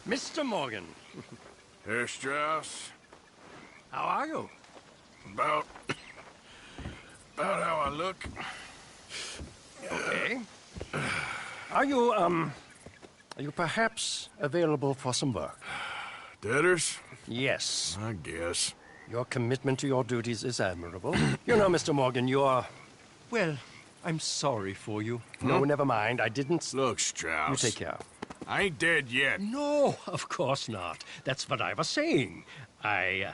Mr. Morgan, Herr Strauss, how are you? about how I look. Okay. Are you perhaps available for some work? Debtors? Yes. I guess. Your commitment to your duties is admirable. You know, Mr. Morgan, well, I'm sorry for you. No, never mind. I didn't... Look, Strauss. You take care. I ain't dead yet. No, of course not. That's what I was saying. I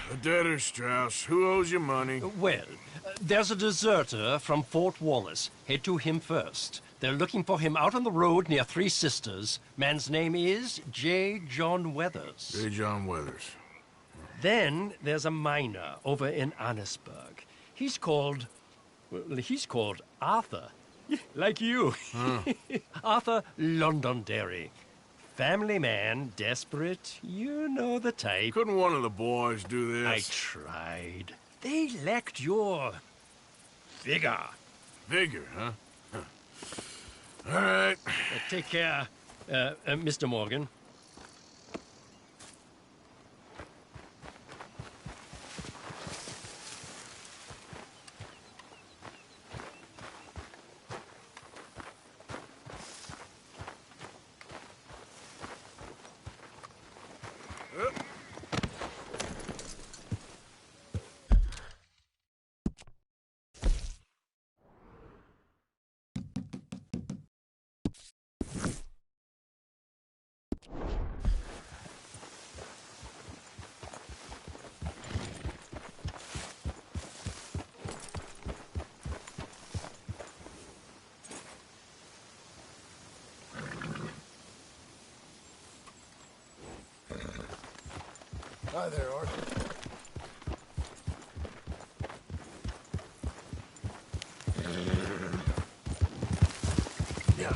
The debtors, Strauss. Who owes you money? Well, there's a deserter from Fort Wallace. Head to him first. They're looking for him out on the road near Three Sisters. Man's name is J. John Weathers. J. John Weathers. Then there's a miner over in Annisburg. He's called Arthur. Like you. Arthur Londonderry. Family man, desperate, you know the type. Couldn't one of the boys do this? I tried. They lacked your vigor. Vigor, huh? All right. Take care, Mr. Morgan. Hi there, Art. Yeah.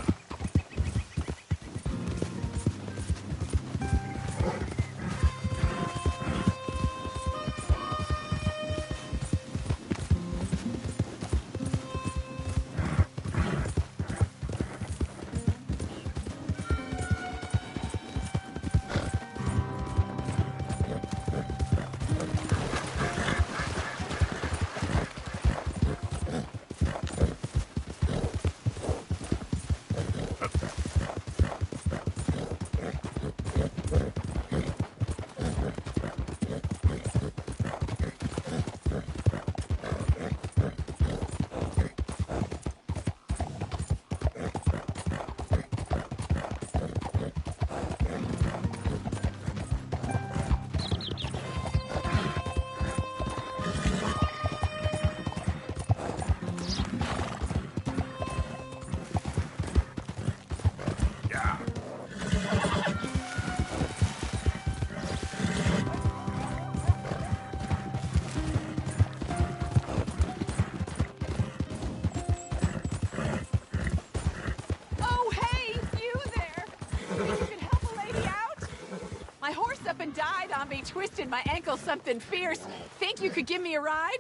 Twisted my ankle something fierce. Think you could give me a ride?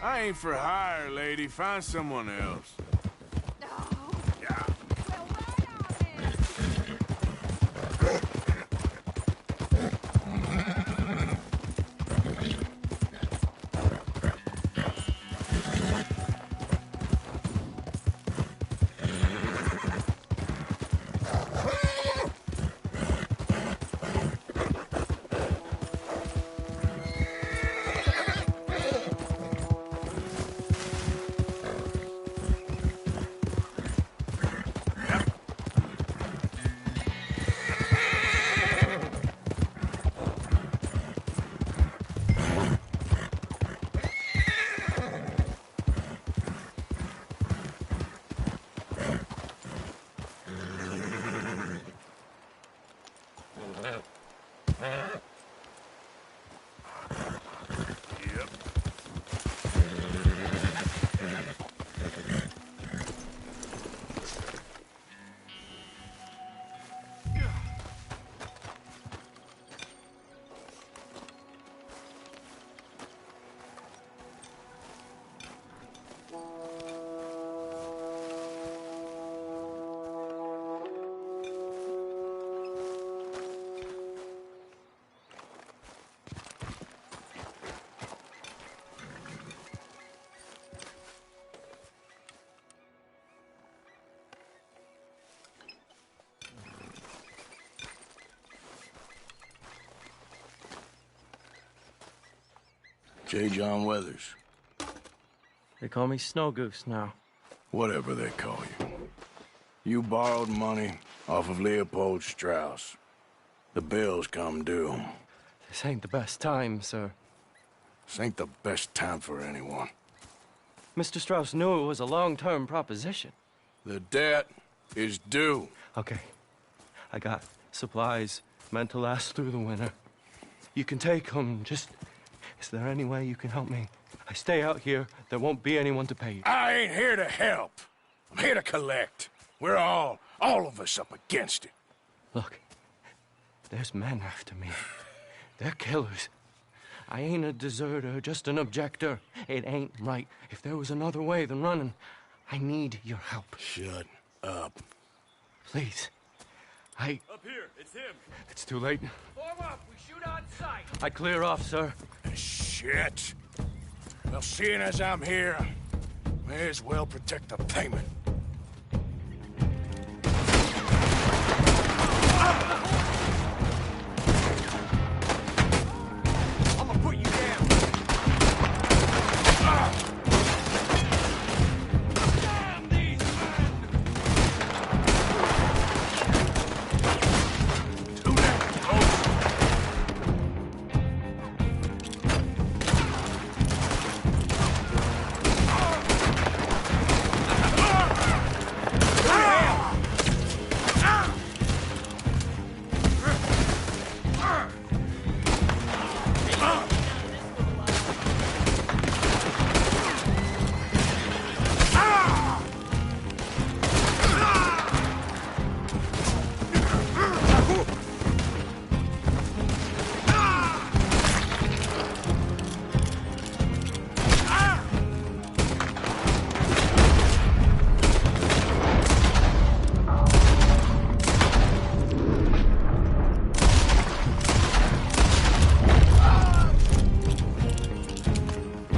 I ain't for hire, lady. Find someone else. No. Yeah. Well, ride on then. J. John Weathers. They call me Snow Goose now. Whatever they call you. You borrowed money off of Leopold Strauss. The bills come due. This ain't the best time, sir. This ain't the best time for anyone. Mr. Strauss knew it was a long-term proposition. The debt is due. Okay. I got supplies meant to last through the winter. You can take them, just... Is there any way you can help me? I stay out here, there won't be anyone to pay you. I ain't here to help. I'm here to collect. We're all of us up against it. Look, there's men after me. They're killers. I ain't a deserter, just an objector. It ain't right. If there was another way than running, I need your help. Shut up. Please. Up here, it's him. It's too late. Form up, we shoot on sight. I clear off, sir. Shit. Well, seeing as I'm here, may as well protect the payment. I'm gonna put you down. Damn these men! Too damn close.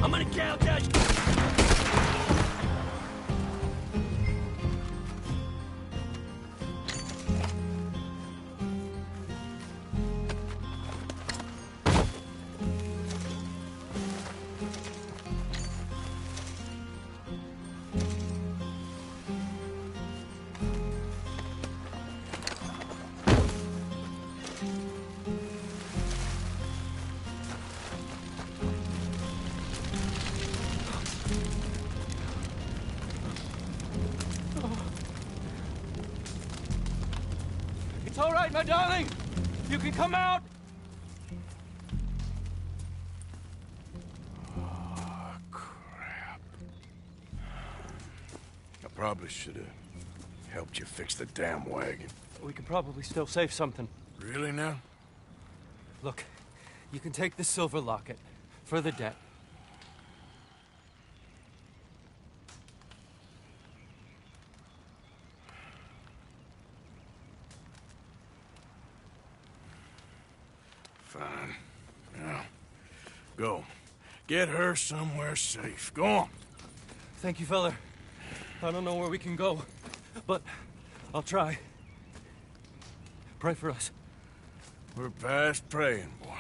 I'm gonna gouge out. It's all right, my darling. You can come out. Crap. I probably should have helped you fix the damn wagon. We can probably still save something. Really now? Look, you can take the silver locket for the debt. Fine. Now, go. Get her somewhere safe. Go on. Thank you, fella. I don't know where we can go, but I'll try. Pray for us. We're past praying, boy.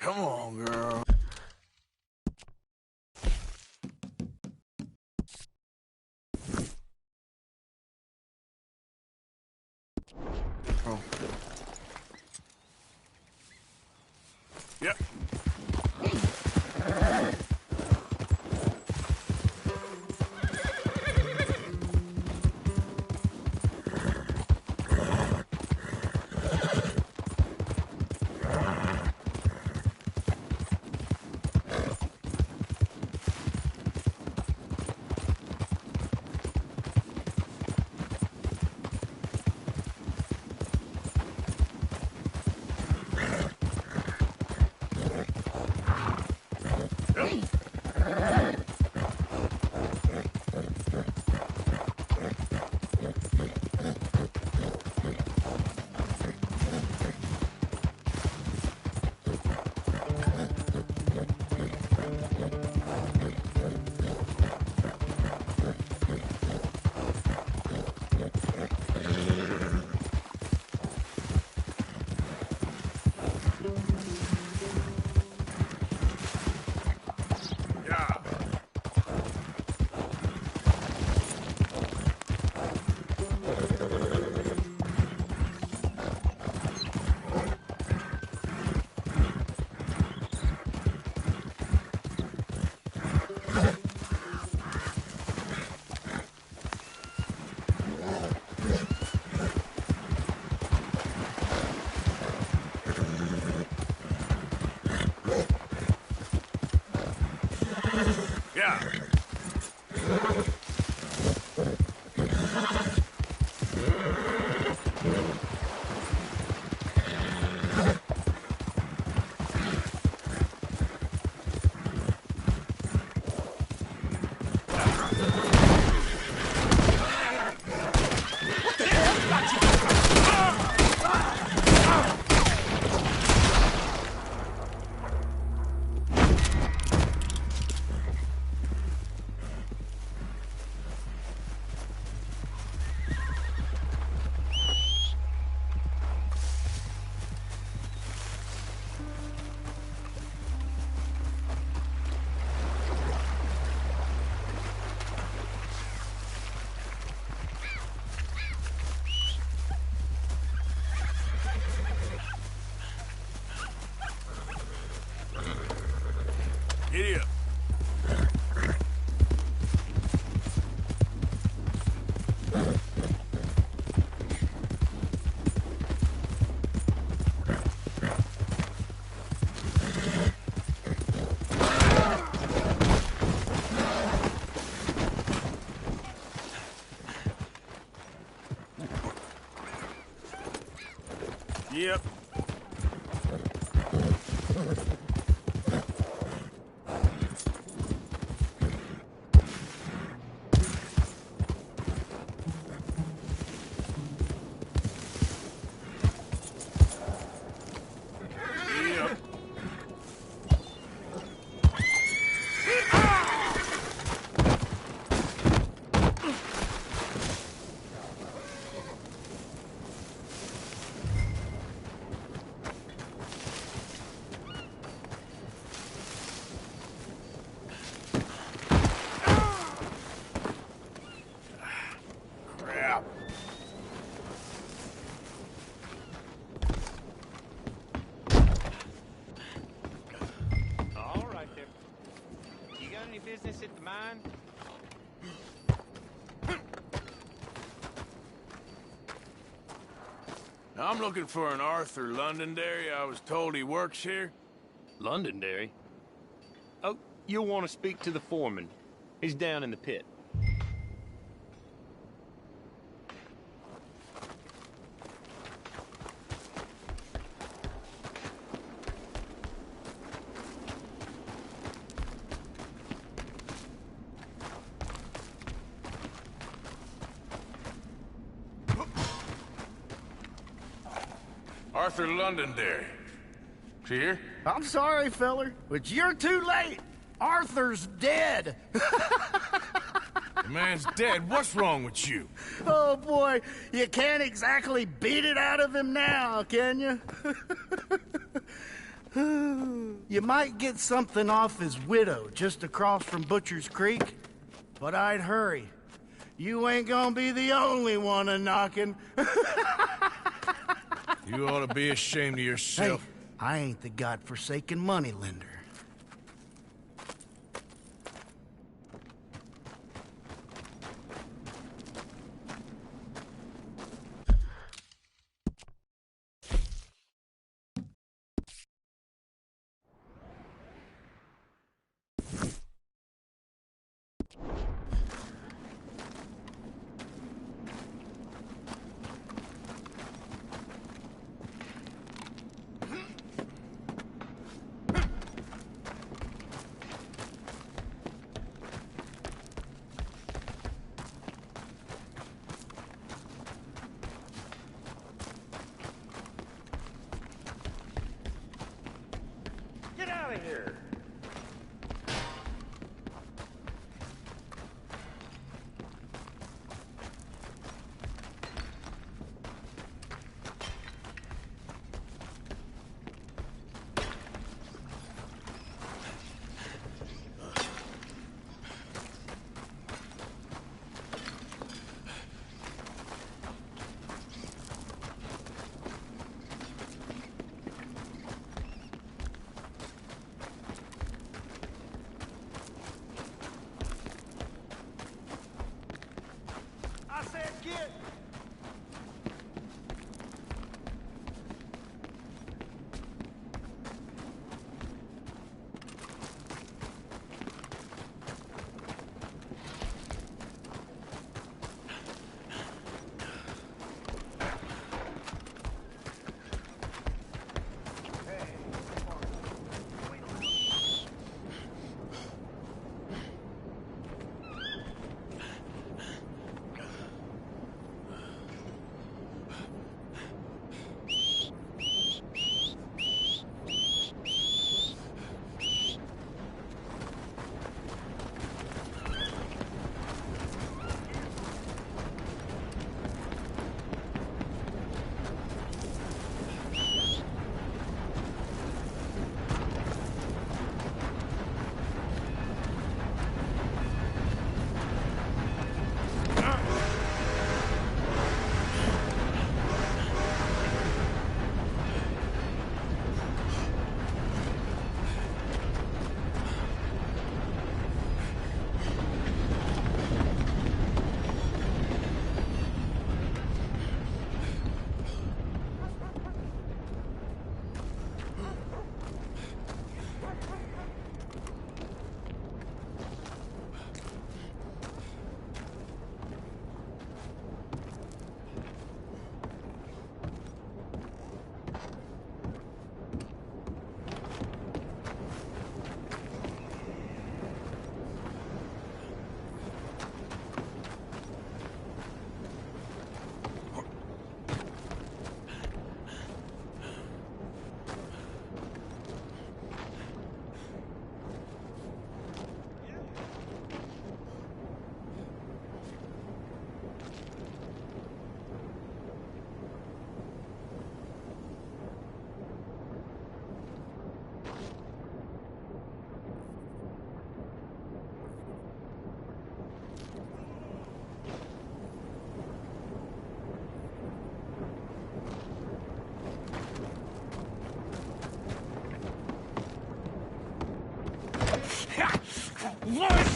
Come on, girl. Oh. Yep. Giddy up. Yep. Yep. Crap. All right there. You got any business at the mine? I'm looking for an Arthur Londonderry. I was told he works here. Londonderry? Oh, you'll want to speak to the foreman. He's down in the pit. Arthur Londonderry. Is he here? I'm sorry, feller, but you're too late. Arthur's dead. The man's dead. What's wrong with you? Oh, boy, you can't exactly beat it out of him now, can you? You might get something off his widow just across from Butcher's Creek, but I'd hurry. You ain't gonna be the only one a-knocking. You ought to be ashamed of Hey, yourself. I ain't the godforsaken moneylender. Get out of here! I said get!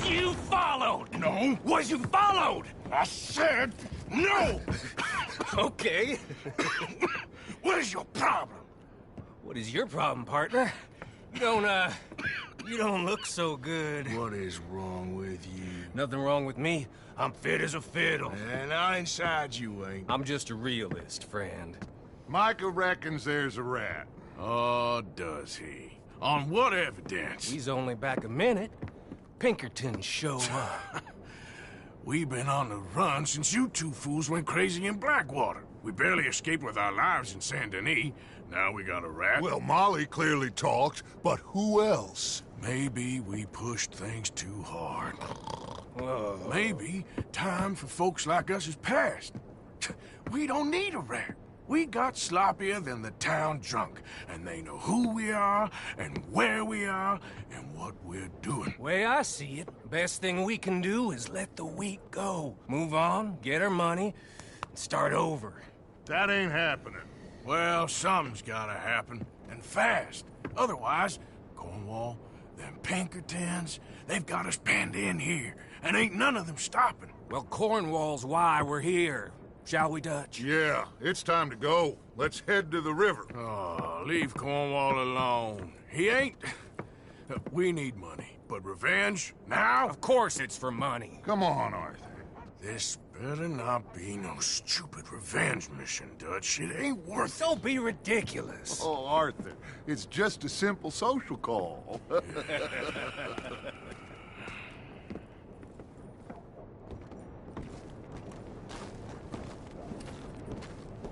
you followed? No. Was you followed? I said no. Okay. What is your problem? What is your problem, partner? You don't look so good. What is wrong with you? Nothing wrong with me. I'm fit as a fiddle. And inside you ain't. I'm just a realist, friend. Micah reckons there's a rat. Oh, does he? On what evidence? He's only back a minute. Pinkertons show up. We've been on the run since you two fools went crazy in Blackwater. We barely escaped with our lives in Saint Denis. Now we got a rat. Well, Molly clearly talked, but who else? Maybe we pushed things too hard. Maybe time for folks like us is past. We don't need a rat. We got sloppier than the town drunk, and they know who we are, and where we are, and what we're doing. Way I see it, best thing we can do is let the week go. Move on, get our money, and start over. That ain't happening. Well, something's gotta happen, and fast. Otherwise, Cornwall, them Pinkertons, they've got us penned in here, and ain't none of them stopping. Well, Cornwall's why we're here. Shall we, Dutch? Yeah, it's time to go. Let's head to the river. Oh, leave Cornwall alone. He ain't... We need money, but revenge, now? Of course it's for money. Come on, Arthur. This better not be no stupid revenge mission, Dutch. It ain't worth it. Don't be ridiculous. Oh, Arthur, it's just a simple social call.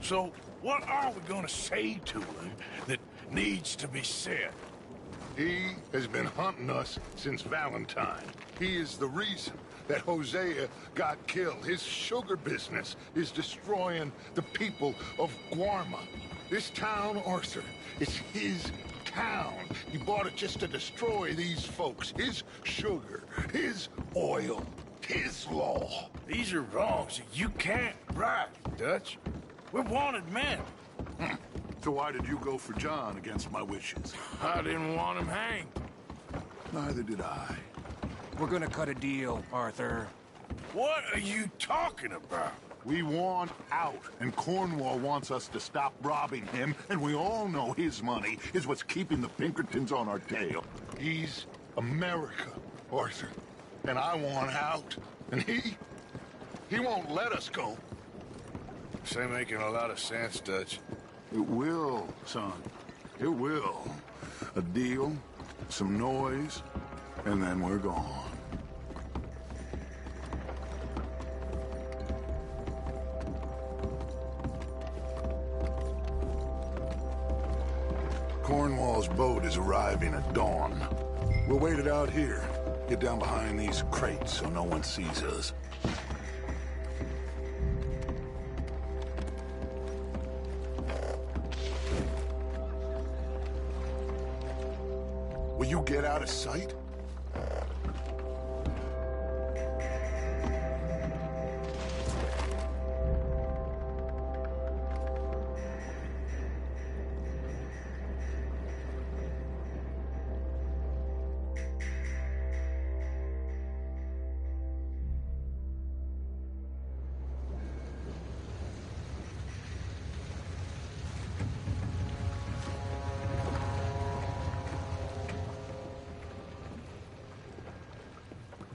So, what are we gonna say to him that needs to be said? He has been hunting us since Valentine. He is the reason that Hosea got killed. His sugar business is destroying the people of Guarma. This town, Arthur, is his town. He bought it just to destroy these folks. His sugar, his oil, his law. These are wrongs that you can't right, Dutch. We're wanted men. So why did you go for John against my wishes? I didn't want him hanged. Neither did I. We're gonna cut a deal, Arthur. What are you talking about? We want out, and Cornwall wants us to stop robbing him, and we all know his money is what's keeping the Pinkertons on our tail. He's America, Arthur, and I want out, and he won't let us go. This ain't making a lot of sense, Dutch. It will, son. It will. A deal, some noise, and then we're gone. Cornwall's boat is arriving at dawn. We'll wait it out here. Get down behind these crates so no one sees us. Will you get out of sight?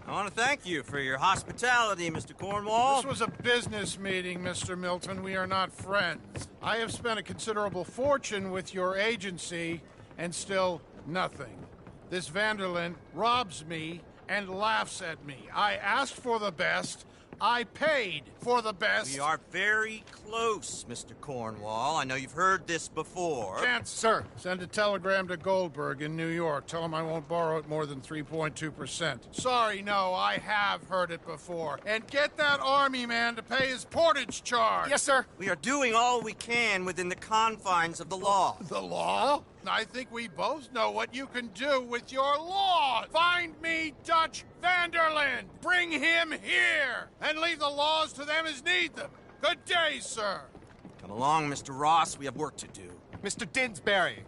I want to thank you for your hospitality, Mr. Cornwall. This was a business meeting, Mr. Milton. We are not friends. I have spent a considerable fortune with your agency, and still nothing. This Vanderlyn robs me and laughs at me. I asked for the best. I paid for the best. We are very close, Mr. Cornwall. I know you've heard this before. Chance, sir. Send a telegram to Goldberg in New York. Tell him I won't borrow it more than 3.2%. Sorry, no, I have heard it before. And get that army man to pay his portage charge. Yes, sir. We are doing all we can within the confines of the law. The law? I think we both know what you can do with your law. Find me Dutch Vanderlyn. Bring him here. And leave the laws to them as need them. Good day, sir. Come along, Mr. Ross. We have work to do. Mr. Didsbury.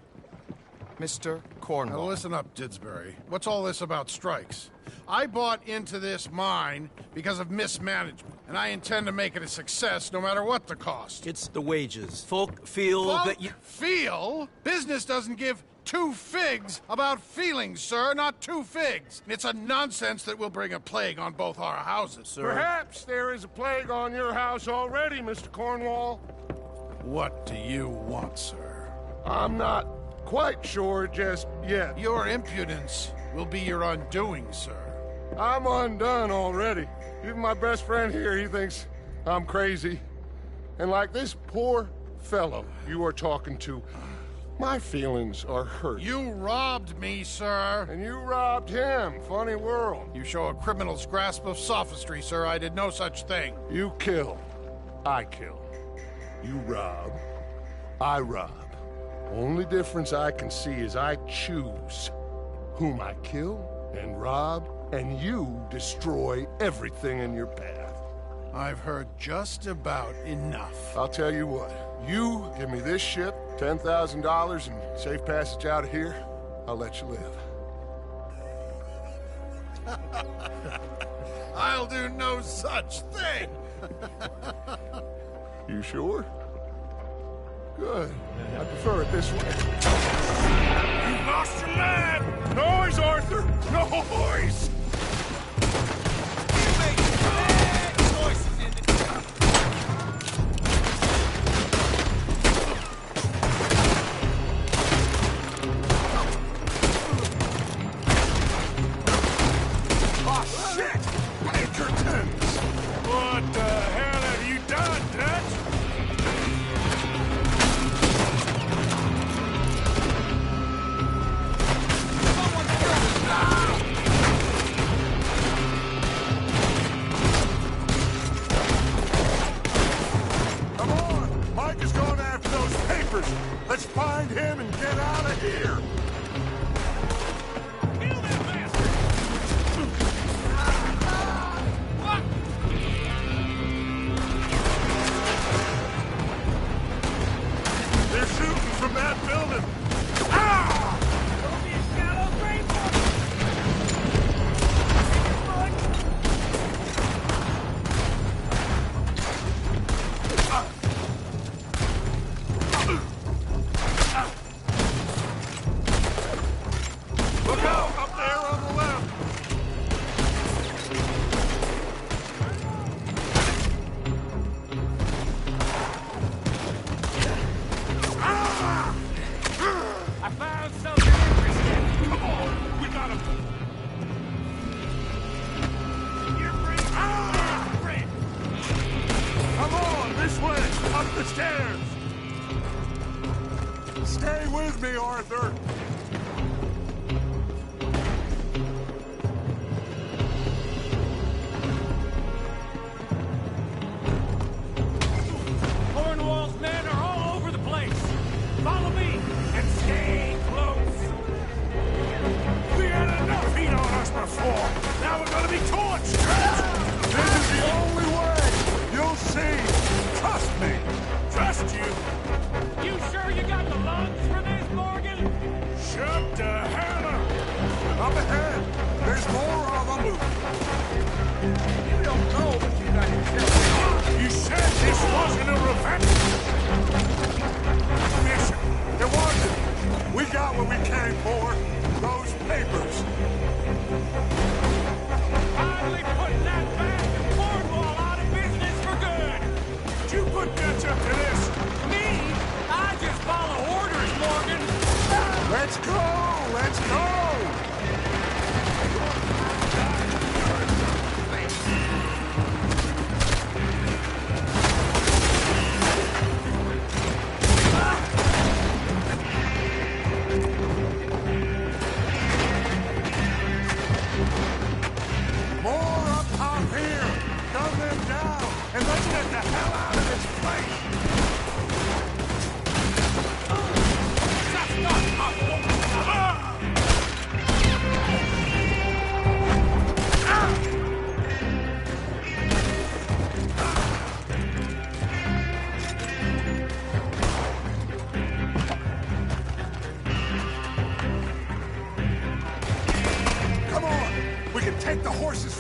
Mr. Cornwall. Now listen up, Didsbury. What's all this about strikes? I bought into this mine because of mismanagement, and I intend to make it a success no matter what the cost. It's the wages. Folk feel that you... Feel? Business doesn't give two figs about feelings, sir, not two figs. It's a nonsense that will bring a plague on both our houses, sir. Perhaps there is a plague on your house already, Mr. Cornwall. What do you want, sir? I'm not quite sure just yet. Your impudence will be your undoing, sir. I'm undone already. Even my best friend here, he thinks I'm crazy. And like this poor fellow you are talking to, my feelings are hurt. You robbed me, sir. And you robbed him. Funny world. You show a criminal's grasp of sophistry, sir. I did no such thing. You kill. I kill. You rob. I rob. Only difference I can see is I choose whom I kill and rob, and you destroy everything in your path. I've heard just about enough. I'll tell you what. You give me this ship, $10,000, and safe passage out of here, I'll let you live. I'll do no such thing. You sure? Good. I prefer it this way. You've lost your man! Noise, Arthur! Noise! Let's find him and get out of here! Kill that bastard! What? They're shooting from that building! Ah! Don't be a shallow grave! Look out! Up there on the left! Ah! I found something interesting! Come on! We got him! You're free! Ah! Free! Come on! This way! Up the stairs! Stay with me, Arthur! Cornwall's men are all over the place. Follow me and stay close. We had enough heat on us before! Now we're gonna be torched! This is the only way! You'll see! Trust me! Trust you! You sure you got the lungs for this, Morgan?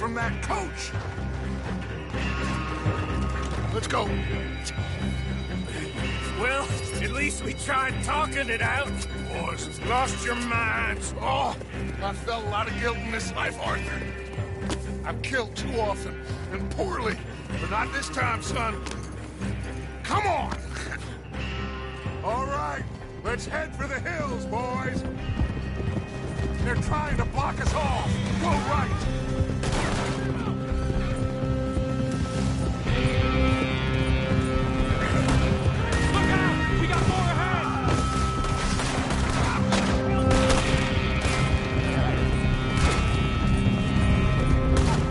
from that coach. Let's go. Well, at least we tried talking it out. Boys, you've lost your minds. Oh, I felt a lot of guilt in this life, Arthur. I've killed too often and poorly, but not this time, son. Come on! All right, let's head for the hills, boys. They're trying to block us off. Go right. Look out! We got more ahead!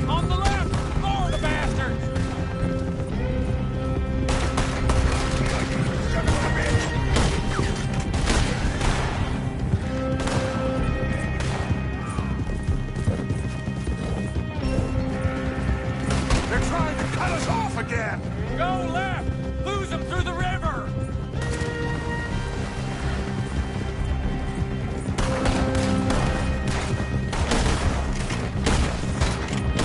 On the left! More of the bastards! They're trying to cut us off again. Go left! Lose them through the river!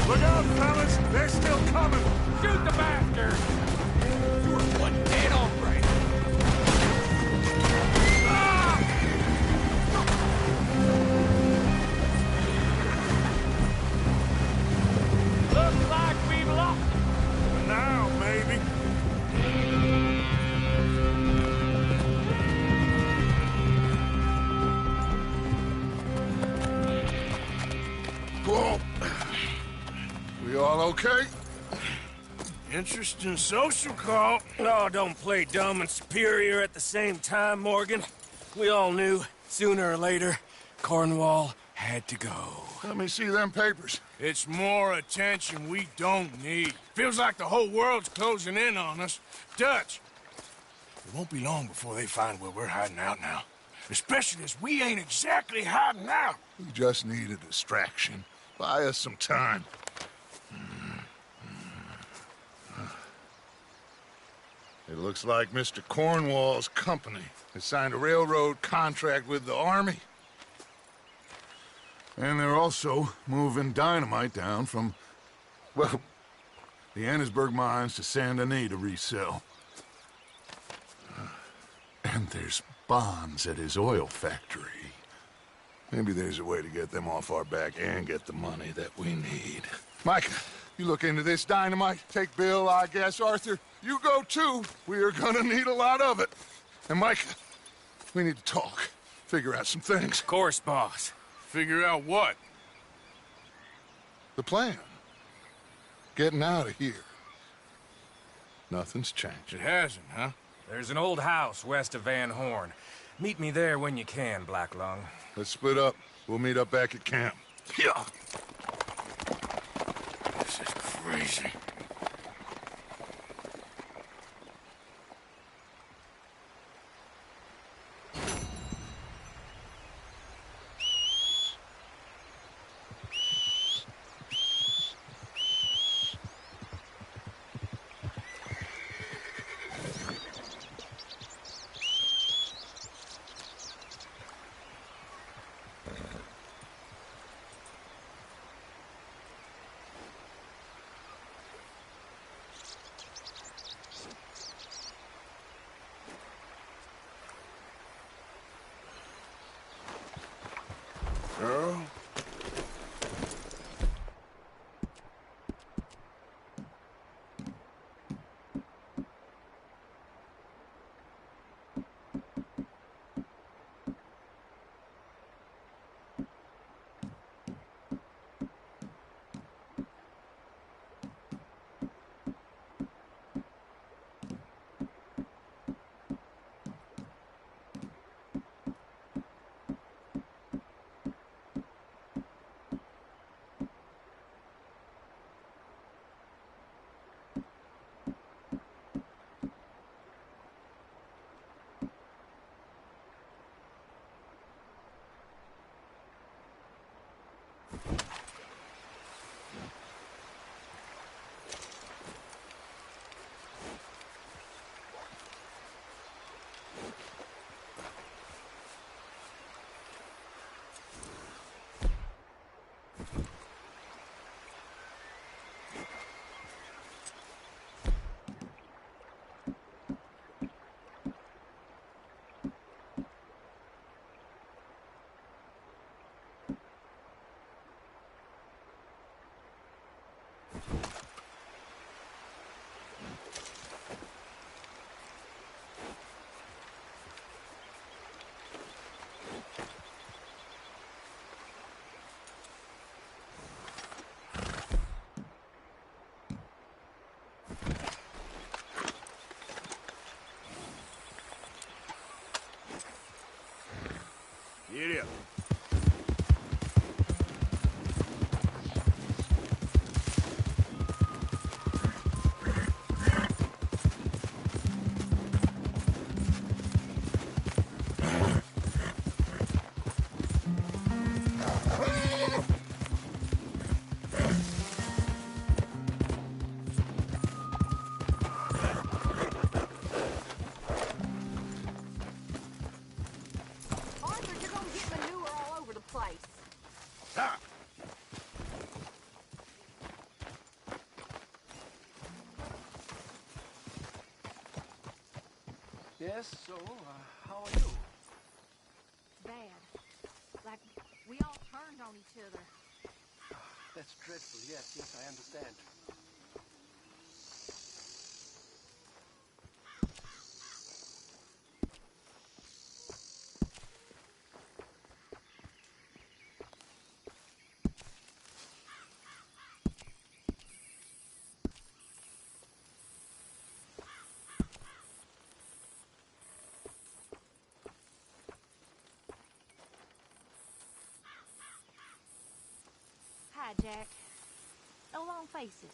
Look out, fellas. They're still coming. Shoot the bastard! You're one dead hombre! Looks like we've lost them. Now, maybe. Whoa. We all okay? Interesting social call. Oh, don't play dumb and superior at the same time, Morgan. We all knew, sooner or later, Cornwall had to go. Let me see them papers. It's more attention we don't need. Feels like the whole world's closing in on us. Dutch, it won't be long before they find where we're hiding out now. Especially as we ain't exactly hiding out. We just need a distraction. Buy us some time. It looks like Mr. Cornwall's company has signed a railroad contract with the army. And they're also moving dynamite down from, well, the Annesburg mines to Saint Denis to resell. And there's bonds at his oil factory. Maybe there's a way to get them off our back and get the money that we need. Micah, you look into this dynamite. Take Bill, I guess. Arthur, you go too. We are gonna need a lot of it. And Micah, we need to talk. Figure out some things. Of course, boss. Figure out what? The plan. Getting out of here. Nothing's changed. It hasn't, huh? There's an old house west of Van Horn. Meet me there when you can, Black Lung. Let's split up. We'll meet up back at camp. Yeah. This is crazy. Yes, so, how are you? Bad. Like, we all turned on each other. That's dreadful. Yes, I understand. Hi, Jack. No long faces.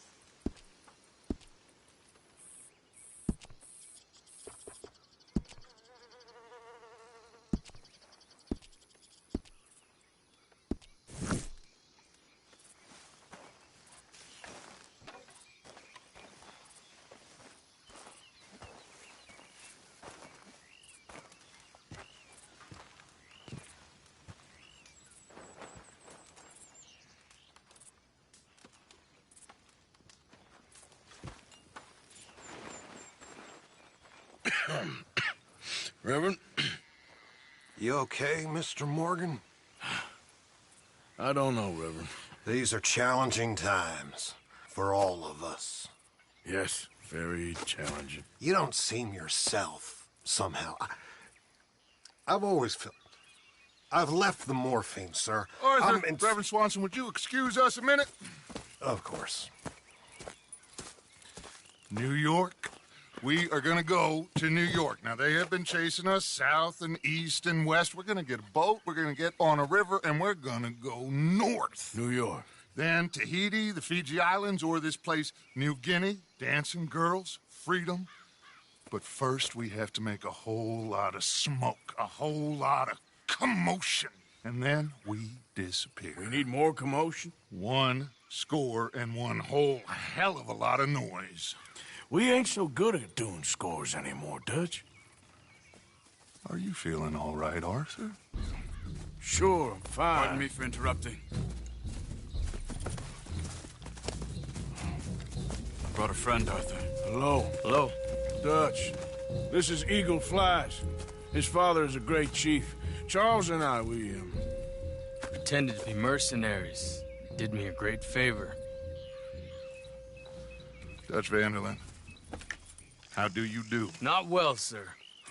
Reverend? You okay, Mr. Morgan? I don't know, Reverend. These are challenging times for all of us. Yes, very challenging. You don't seem yourself, somehow. I've always felt... I've left the morphine, sir. Arthur, Reverend Swanson, would you excuse us a minute? Of course. New York. We are going to go to New York. Now, they have been chasing us south and east and west. We're going to get a boat, we're going to get on a river, and we're going to go north. New York. Then Tahiti, the Fiji Islands, or this place, New Guinea, dancing girls, freedom. But first, we have to make a whole lot of smoke, a whole lot of commotion. And then we disappear. We need more commotion? 1 score and 1 whole hell of a lot of noise. We ain't so good at doing scores anymore, Dutch. Are you feeling all right, Arthur? Sure, I'm fine. Pardon me for interrupting. I brought a friend, Arthur. Hello. Hello. Dutch. This is Eagle Flies. His father is a great chief. Charles and I, we Pretended to be mercenaries. Did me a great favor. Dutch Vanderlyn, how do you do? Not well, sir.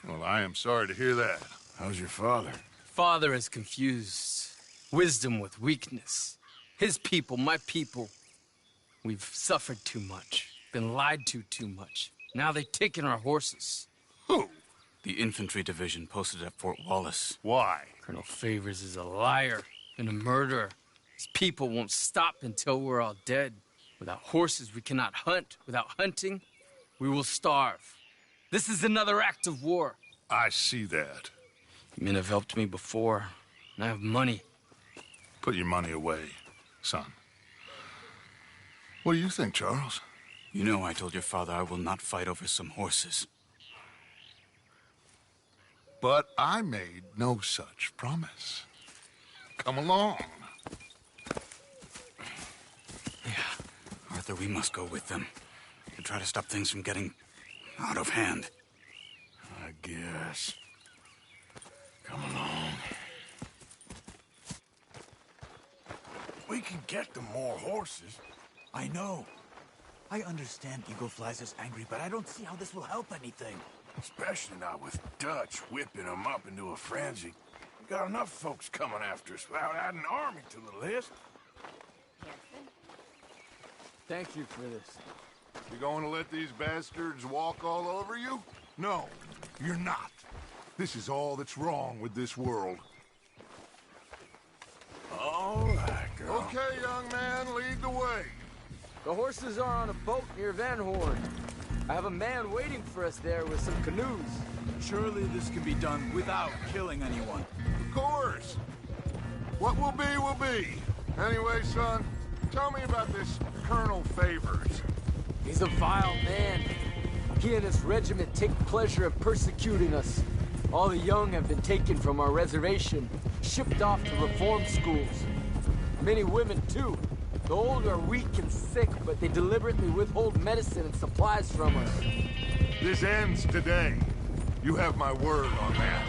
Well, I am sorry to hear that. How's your father? Father has confused wisdom with weakness. His people, my people. We've suffered too much. Been lied to too much. Now they've taken our horses. Who? The infantry division posted at Fort Wallace. Why? Colonel Favors is a liar and a murderer. His people won't stop until we're all dead. Without horses, we cannot hunt. Without hunting, we will starve. This is another act of war. I see that. You men have helped me before, and I have money. Put your money away, son. What do you think, Charles? You know I told your father I will not fight over some horses. But I made no such promise. Come along. Arthur, we must go with them to try to stop things from getting out of hand. I guess. Come along. We can get them more horses. I know. I understand Eagle Flies is angry, but I don't see how this will help anything. Especially not with Dutch whipping them up into a frenzy. We got enough folks coming after us without adding an army to the list. Thank you for this. You going to let these bastards walk all over you? No, you're not. This is all that's wrong with this world. All right, girl. Okay, young man, lead the way. The horses are on a boat near Van Horn. I have a man waiting for us there with some canoes. Surely this can be done without killing anyone. Of course. What will be, will be. Anyway, son, tell me about this Colonel Favors. He's a vile man. He and his regiment take pleasure in persecuting us. All the young have been taken from our reservation, shipped off to reform schools. Many women, too. The old are weak and sick, but they deliberately withhold medicine and supplies from us. This ends today. You have my word on that.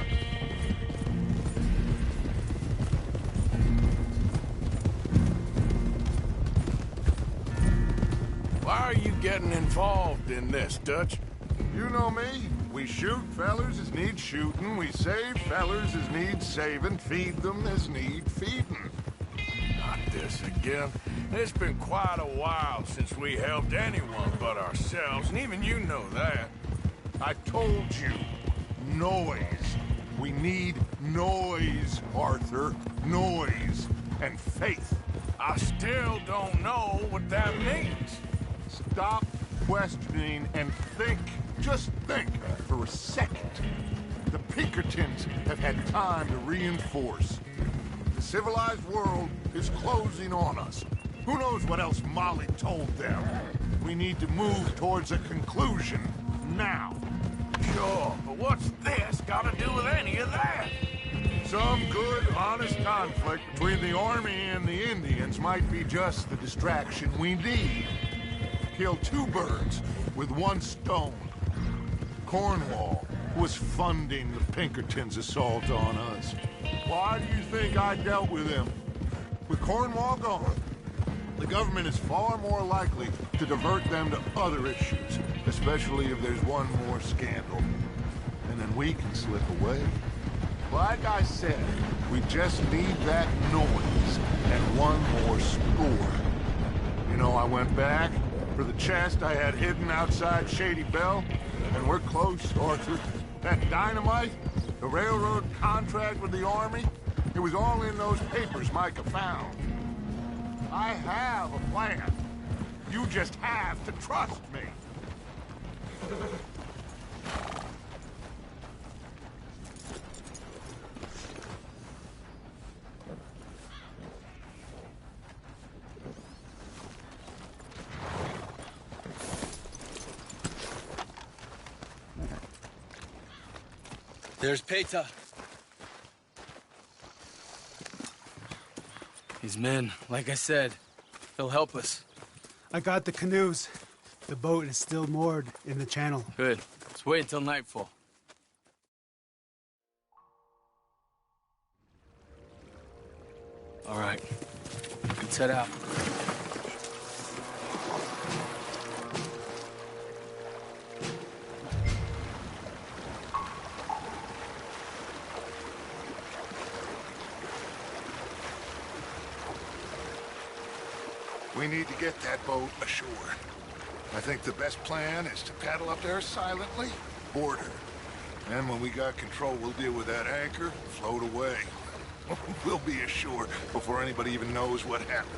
Why are you getting involved in this, Dutch? You know me. We shoot fellers as need shooting. We save fellers as need saving. Feed them as need feeding. Not this again. It's been quite a while since we helped anyone but ourselves, and even you know that. I told you. Noise. We need noise, Arthur. Noise. And faith. I still don't know what that means. Stop questioning and think. Just think for a second. The Pinkertons have had time to reinforce. The civilized world is closing on us. Who knows what else Molly told them? We need to move towards a conclusion now. Sure, but what's this got to do with any of that? Some good, honest conflict between the army and the Indians might be just the distraction we need. Kill two birds with one stone. Cornwall was funding the Pinkertons' assault on us. Why do you think I dealt with him? With Cornwall gone, the government is far more likely to divert them to other issues, especially if there's one more scandal. And then we can slip away. Like I said, we just need that noise and one more score. You know, I went back for the chest I had hidden outside Shady Bell, and we're close, Arthur. That dynamite, the railroad contract with the army, it was all in those papers Micah found. I have a plan. You just have to trust me. There's Peta. His men, like I said, they'll help us. I got the canoes. The boat is still moored in the channel. Good. Let's wait until nightfall. All right. Let's head out. We need to get that boat ashore. I think the best plan is to paddle up there silently, board her. And when we got control, we'll deal with that anchor, float away. We'll be ashore before anybody even knows what happened.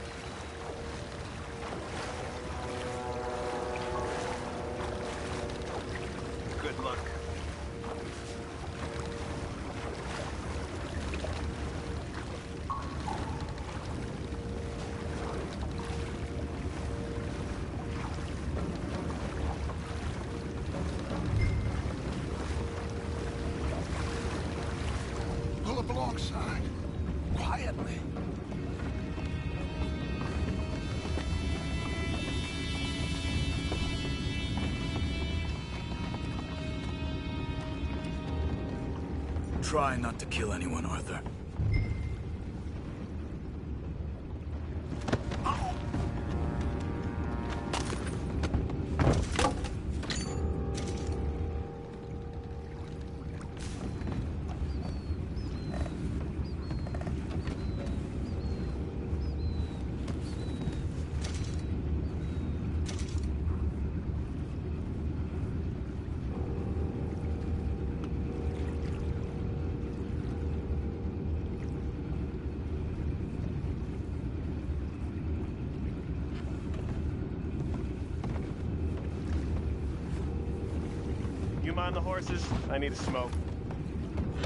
Good luck. Pull up alongside. Quietly. Try not to kill anyone, Arthur. You mind the horses? I need a smoke.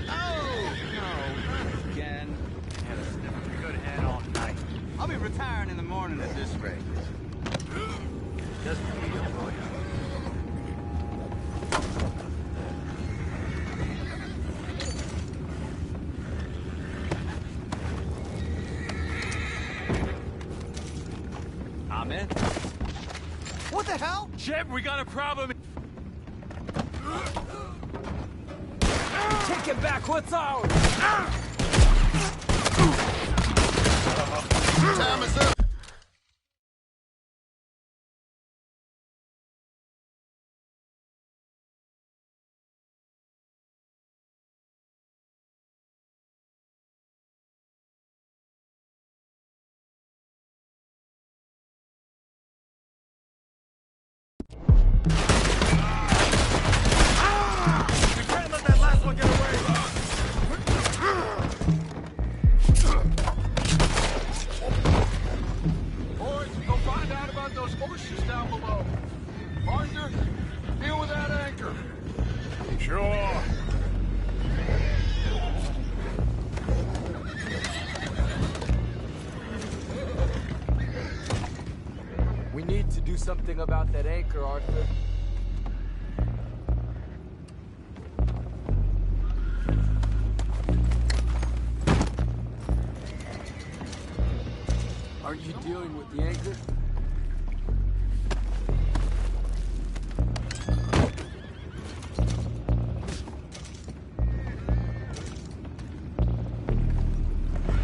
Oh, no, not again. Had a sniff of a good head all night. I'll be retiring in the morning at this rate. Just for you, boy. I'm in. What the hell? Jeb, we got a problem. it back. What's ours? Time is up. Boys, go find out about those horses down below. Arthur, deal with that anchor. Sure. We need to do something about that anchor, Arthur. Aren't you dealing with the anchor?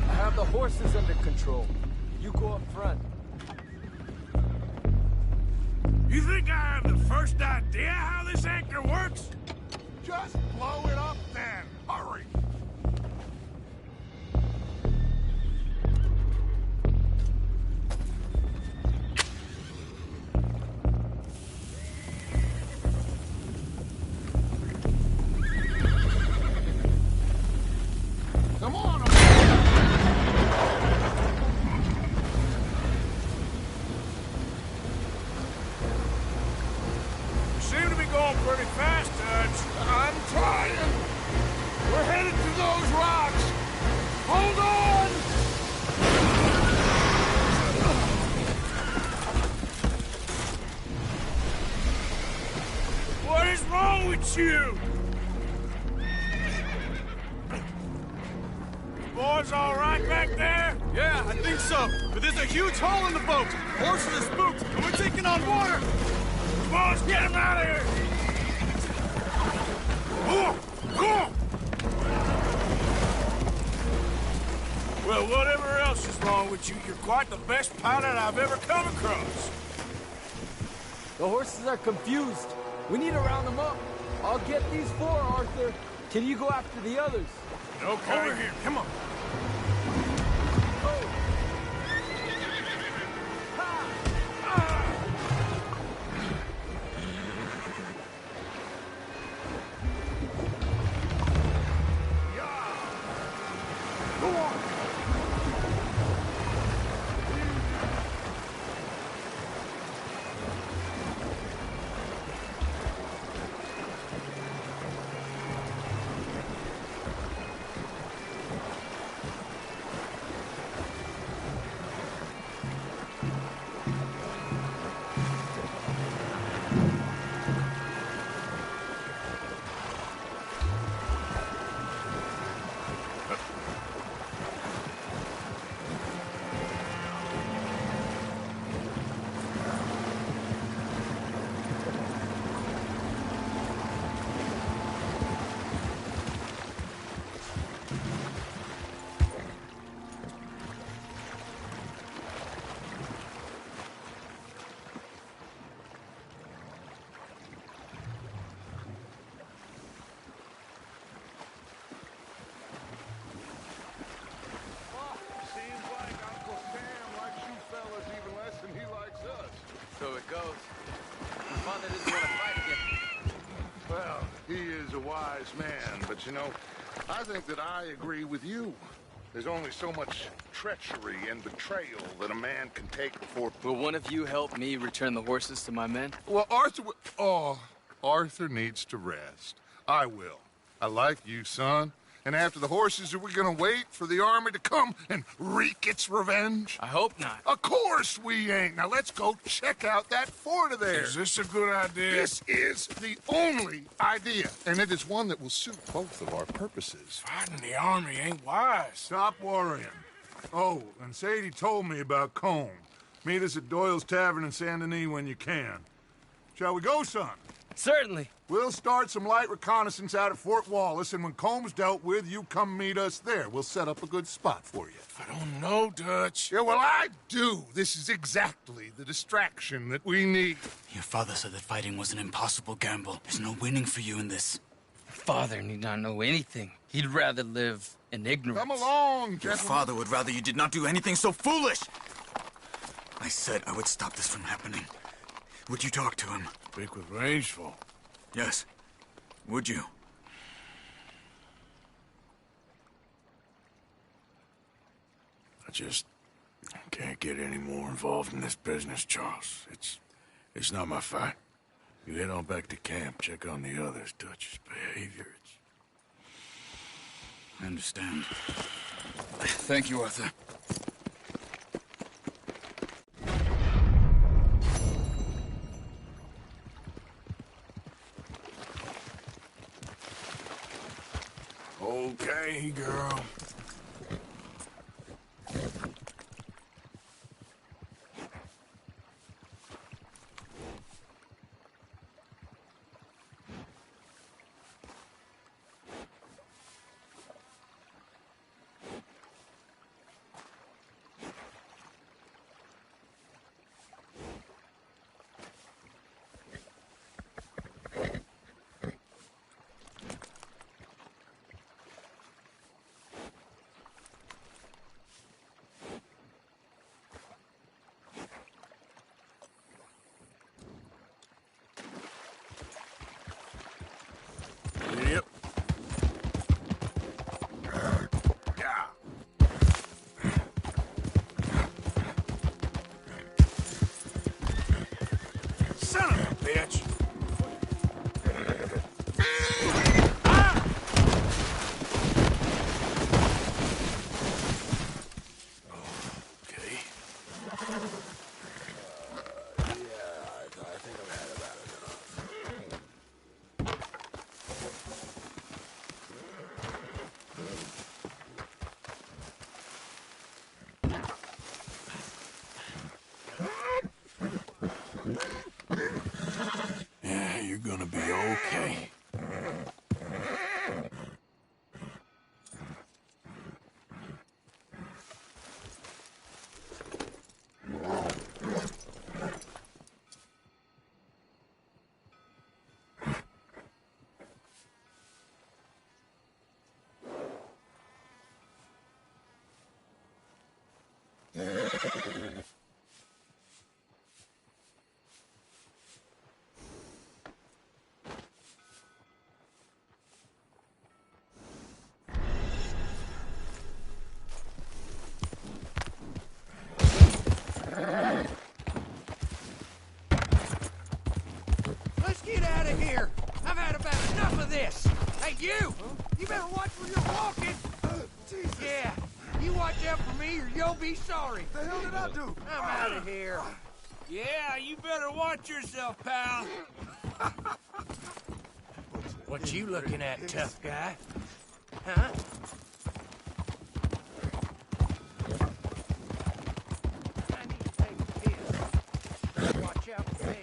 I have the horses under control. You go up front. You think I have the first idea how this anchor works? Just blow it up then. Hurry. Come on. You seem to be going pretty fast, Dutch. I'm trying. We're headed to those rocks. Hold on. What is wrong with you? Boys all right back there? Yeah, I think so. But there's a huge hole in the boat. Horses are spooked, and we're taking on water. Boys, get him out of here! Well, whatever else is wrong with you, you're quite the best pilot I've ever come across. The horses are confused. We need to round them up. I'll get these four, Arthur. Can you go after the others? Okay. Over here, come on. So it goes. My father doesn't want to fight again. Well, he is a wise man, but you know, I think that I agree with you. There's only so much treachery and betrayal that a man can take before... Will one of you help me return the horses to my men? Well, Arthur... Oh, Arthur needs to rest. I will. I like you, son. And after the horses, are we gonna wait for the army to come and wreak its revenge? I hope not. Of course we ain't. Now let's go check out that fort of theirs. Is this a good idea? This is the only idea, and it is one that will suit both of our purposes. Fighting the army ain't wise. Stop worrying. Oh, and Sadie told me about Combe. Meet us at Doyle's Tavern in Saint Denis when you can. Shall we go, son? Certainly. We'll start some light reconnaissance out at Fort Wallace, and when Combs dealt with, you come meet us there. We'll set up a good spot for you. I don't know, Dutch. Yeah, well, I do. This is exactly the distraction that we need. Your father said that fighting was an impossible gamble. There's no winning for you in this. Father need not know anything. He'd rather live in ignorance. Come along, Your gentlemen. father would rather you did not do anything so foolish. I said I would stop this from happening. Would you talk to him? Speak with Rangeful. Yes. Would you? I just can't get any more involved in this business, Charles. It's not my fight. You head on back to camp, check on the others. Dutch's behavior, I understand. Thank you, Arthur. Okay, girl. Yep. Yeah. Son of a bitch. Yeah, you're gonna be okay. Let's get out of here. I've had about enough of this. Hey, you! You better watch where you're walking. Jesus. Yeah, you watch out for me or you'll be sorry. The hell did I do? I'm out of here. Yeah, you better watch yourself, pal. What you looking at, tough guy? Huh? I need to take a piss. Watch out for me.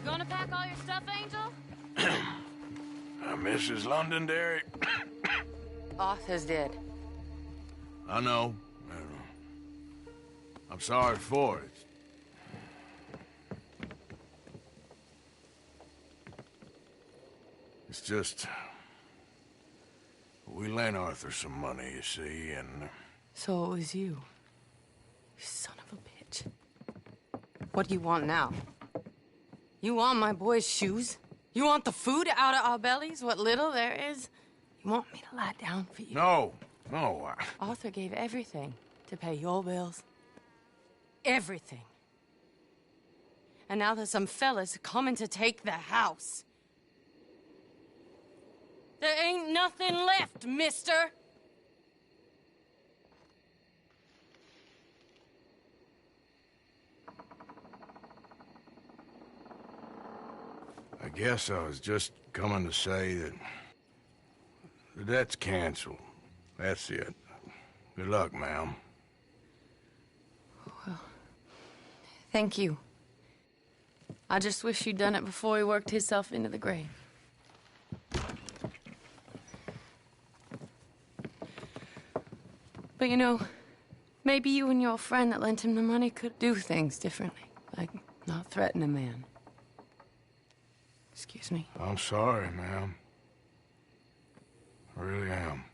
Gonna pack all your stuff, Angel? Mrs. Londonderry. Arthur's dead. I know. I'm sorry for it. It's just... we lent Arthur some money, you see, and... So it was you. You son of a bitch. What do you want now? You want my boy's shoes? You want the food out of our bellies, what little there is? You want me to lie down for you? No. Arthur gave everything to pay your bills. Everything. And now there's some fellas coming to take the house. There ain't nothing left, mister. I guess I was just coming to say that the debt's canceled. That's it. Good luck, ma'am. Well, thank you. I just wish you'd done it before he worked himself into the grave. But you know, maybe you and your friend that lent him the money could do things differently. Like not threaten a man. Excuse me. I'm sorry, ma'am. I really am.